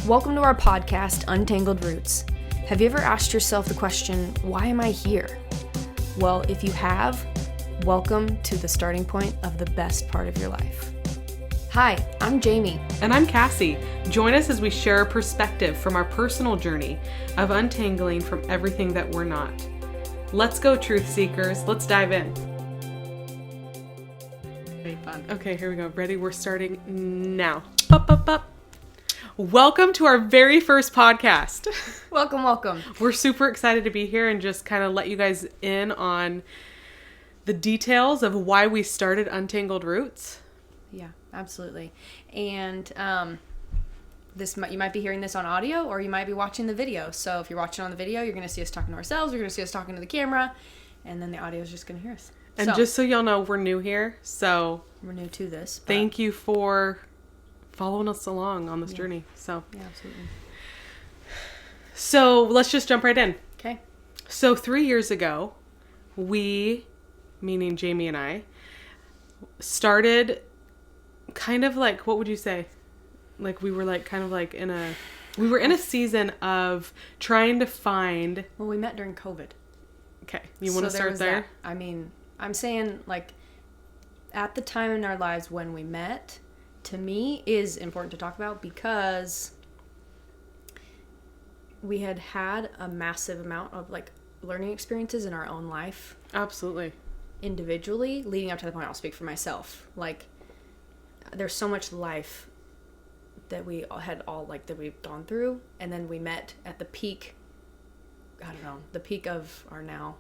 Welcome to our podcast, Untangled Roots. Have you ever asked yourself the question, why am I here? Well, if you have, welcome to the starting point of the best part of your life. Hi, I'm Jamie. And I'm Cassie. Join us as we share our perspective from our personal journey of untangling from everything that we're not. Let's go, truth seekers. Let's dive in. Very fun. Okay, here we go. Ready? We're starting now. Up. Welcome to our very first podcast. Welcome. We're super excited to be here and just kind of let you guys in on the details of why we started Untangled Roots. Yeah, absolutely. And you might be hearing this on audio or you might be watching the video. So if you're watching on the video, you're going to see us talking to ourselves. You're going to see us talking to the camera. And then the audio is just going to hear us. And just so y'all know, we're new here. So we're new to this. Thank you for following us along on this journey. So yeah, absolutely. So let's just jump right in. Okay. So 3 years ago, we, meaning Jamie and I, started kind of like, what would you say? Like we were like kind of like we were in a season of trying to find. Well, we met during COVID. Okay. You want to start there? I mean, I'm saying like at the time in our lives when we met, to me is important to talk about because we had a massive amount of like learning experiences in our own life. Absolutely. Individually, leading up to the point I'll speak for myself. Like there's so much life that we had that we've gone through, and then we met at the peak. I don't know, the peak of our now.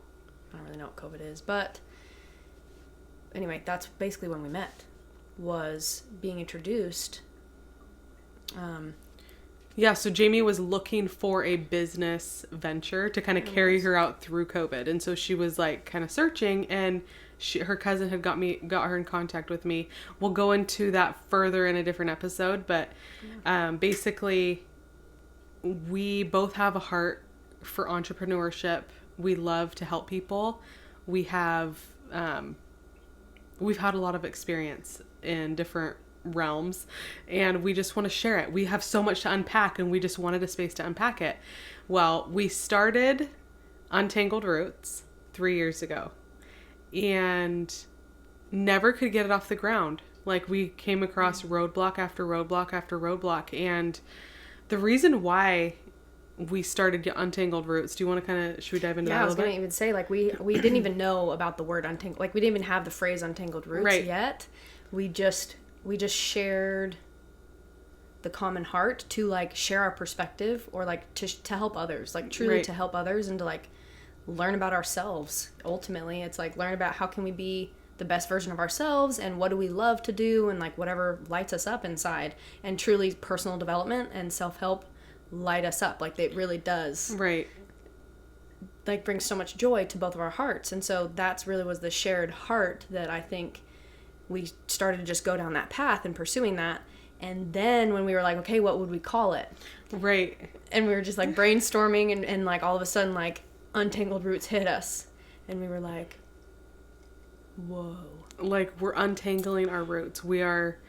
I don't really know what COVID is, but anyway, that's basically when we met. Was being introduced. So Jamie was looking for a business venture to kind of carry her out through COVID. And so she was like kind of searching, and her cousin had got her in contact with me. We'll go into that further in a different episode, but basically we both have a heart for entrepreneurship. We love to help people. We've had a lot of experience in different realms, and we just want to share it. We have so much to unpack, and we just wanted a space to unpack it. Well, we started Untangled Roots 3 years ago and never could get it off the ground. Like we came across roadblock after roadblock after roadblock, and the reason why we started Untangled Roots. Do you want to should we dive into that a little bit? Yeah, I was going to even say, like, we didn't even know about the word untangled. Like, we didn't even have the phrase Untangled Roots yet. We just shared the common heart to, like, share our perspective or, like, to help others. Like, truly to help others and to, like, learn about ourselves. Ultimately, it's, like, learn about how can we be the best version of ourselves and what do we love to do and, like, whatever lights us up inside. And truly personal development and self-help light us up. Like it really does. Right. Like brings so much joy to both of our hearts. And so that's really was the shared heart that I think we started to just go down that path and pursuing that. And then when we were like, okay, what would we call it? Right. And we were just like brainstorming and like all of a sudden like Untangled Roots hit us. And we were like, whoa. Like we're untangling our roots. We are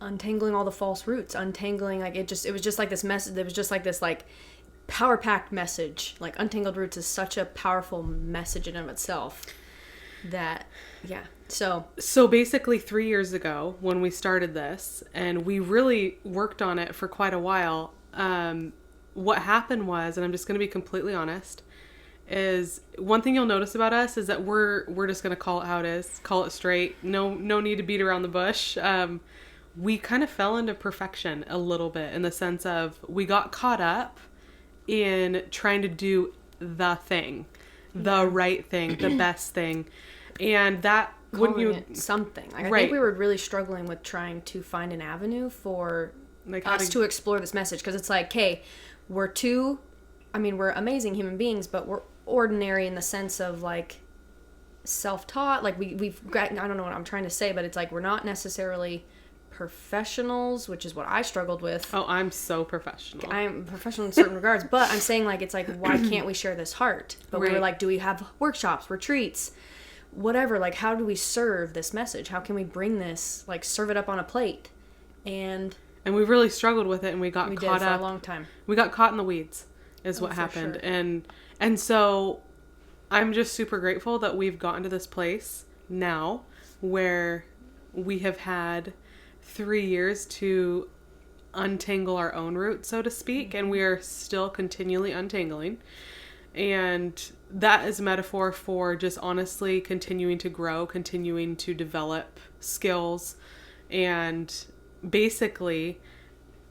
untangling all the false roots, untangling, like it was just like this message. It was just like this like power packed message. Like Untangled Roots is such a powerful message in and of itself that so basically 3 years ago when we started this, and we really worked on it for quite a while, what happened was, and I'm just going to be completely honest, is one thing you'll notice about us is that we're just going to call it how it is, call it straight, no need to beat around the bush. We kind of fell into perfection a little bit in the sense of we got caught up in trying to do the thing, the right thing, the best thing. And that it something. Like, I think we were really struggling with trying to find an avenue for like us to explore this message. Because it's like, hey, we're amazing human beings, but we're ordinary in the sense of like self-taught. Like we've got, I don't know what I'm trying to say, but it's like we're not necessarily professionals, which is what I struggled with. Oh, I'm so professional. I'm professional in certain regards, but I'm saying like, it's like, why can't we share this heart? But we were like, do we have workshops, retreats, whatever? Like, how do we serve this message? How can we bring this, like serve it up on a plate? And And we really struggled with it, and we got caught up for a long time. We got caught in the weeds is what happened. Sure. And so I'm just super grateful that we've gotten to this place now where we have had 3 years to untangle our own roots, so to speak, and we are still continually untangling. And that is a metaphor for just honestly continuing to grow, continuing to develop skills, and basically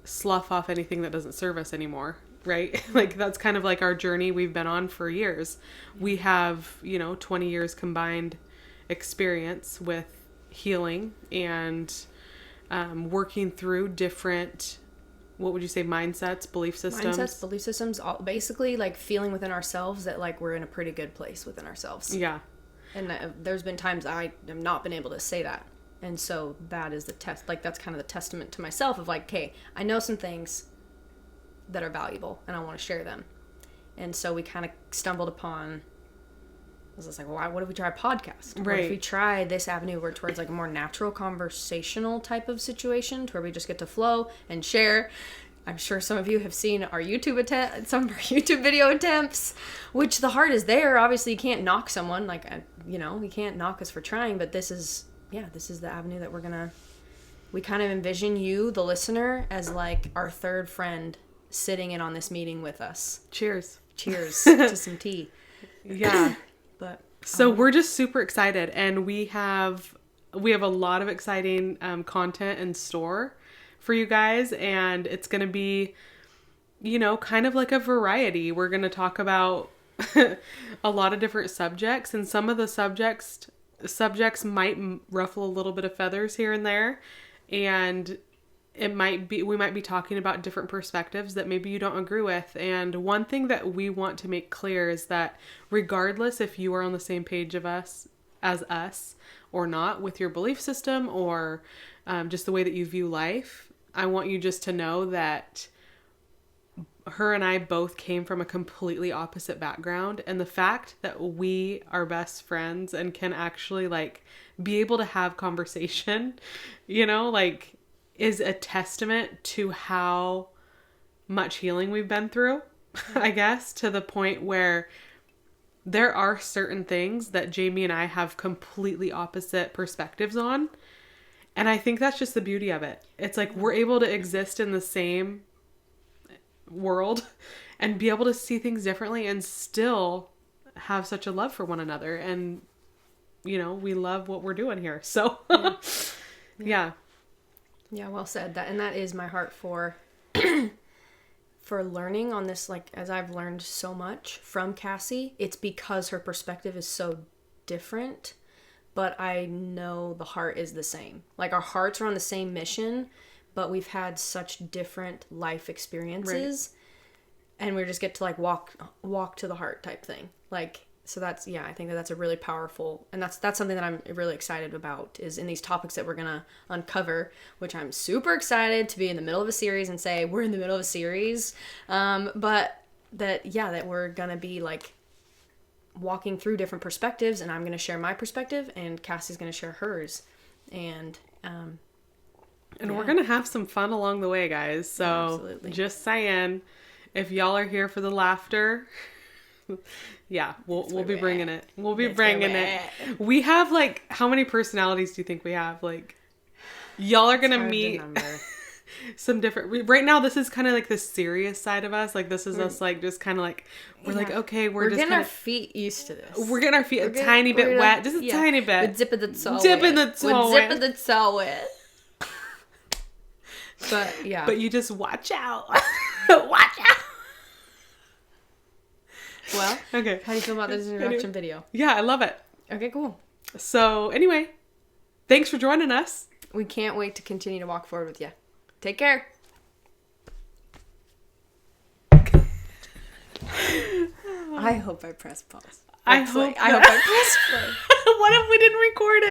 slough off anything that doesn't serve us anymore, right? Like that's kind of like our journey we've been on for years. We have, 20 years combined experience with healing and working through different, what would you say, mindsets, belief systems, all, basically like feeling within ourselves that like we're in a pretty good place within ourselves. Yeah. And there's been times I have not been able to say that. And so that is the test, like that's kind of the testament to myself of like, okay, I know some things that are valuable and I want to share them. And so we kind of stumbled upon, I was just like, well, what if we try a podcast? Right. What if we try this avenue where towards like a more natural conversational type of situation to where we just get to flow and share. I'm sure some of you have seen our some of our YouTube video attempts, which the heart is there. Obviously you can't knock someone like, you can't knock us for trying, but this is the avenue that we kind of envision you, the listener, as like our third friend sitting in on this meeting with us. Cheers to some tea. Yeah. But so we're just super excited, and we have a lot of exciting content in store for you guys, and it's going to be, kind of like a variety. We're going to talk about a lot of different subjects, and some of the subjects might ruffle a little bit of feathers here and there, and we might be talking about different perspectives that maybe you don't agree with. And one thing that we want to make clear is that regardless if you are on the same page as us or not with your belief system or just the way that you view life, I want you just to know that her and I both came from a completely opposite background, and the fact that we are best friends and can actually like be able to have conversation, is a testament to how much healing we've been through, I guess, to the point where there are certain things that Jamie and I have completely opposite perspectives on. And I think that's just the beauty of it. It's like we're able to exist in the same world and be able to see things differently and still have such a love for one another. And, we love what we're doing here. So, yeah. Yeah, well said. That is my heart for learning on this. Like, as I've learned so much from Cassie, it's because her perspective is so different, but I know the heart is the same. Like, our hearts are on the same mission, but we've had such different life experiences, right. And we just get to like walk to the heart type thing. Like, so that's, I think that's a really powerful, and that's something that I'm really excited about, is in these topics that we're going to uncover, which I'm super excited to be in the middle of a series and say we're in the middle of a series. But that we're going to be like walking through different perspectives, and I'm going to share my perspective and Cassie's going to share hers. And we're going to have some fun along the way, guys. So just saying, if y'all are here for the laughter, we'll be bringing it. We'll be bringing it. We have like, how many personalities do you think we have? Like, y'all are going to meet some different, right now this is kind of like the serious side of us. Like, this is us like just kind of like, we're like, okay, we're just getting our feet used to this. We're getting our feet a tiny bit wet. Just a tiny bit. We're dipping the toe wet. But yeah. But you just watch out. Watch out. Well, okay. How do you feel about this introduction video? Yeah, I love it. Okay, cool. So anyway, thanks for joining us. We can't wait to continue to walk forward with you. Take care. I hope I press pause. I hope I press play. What if we didn't record it?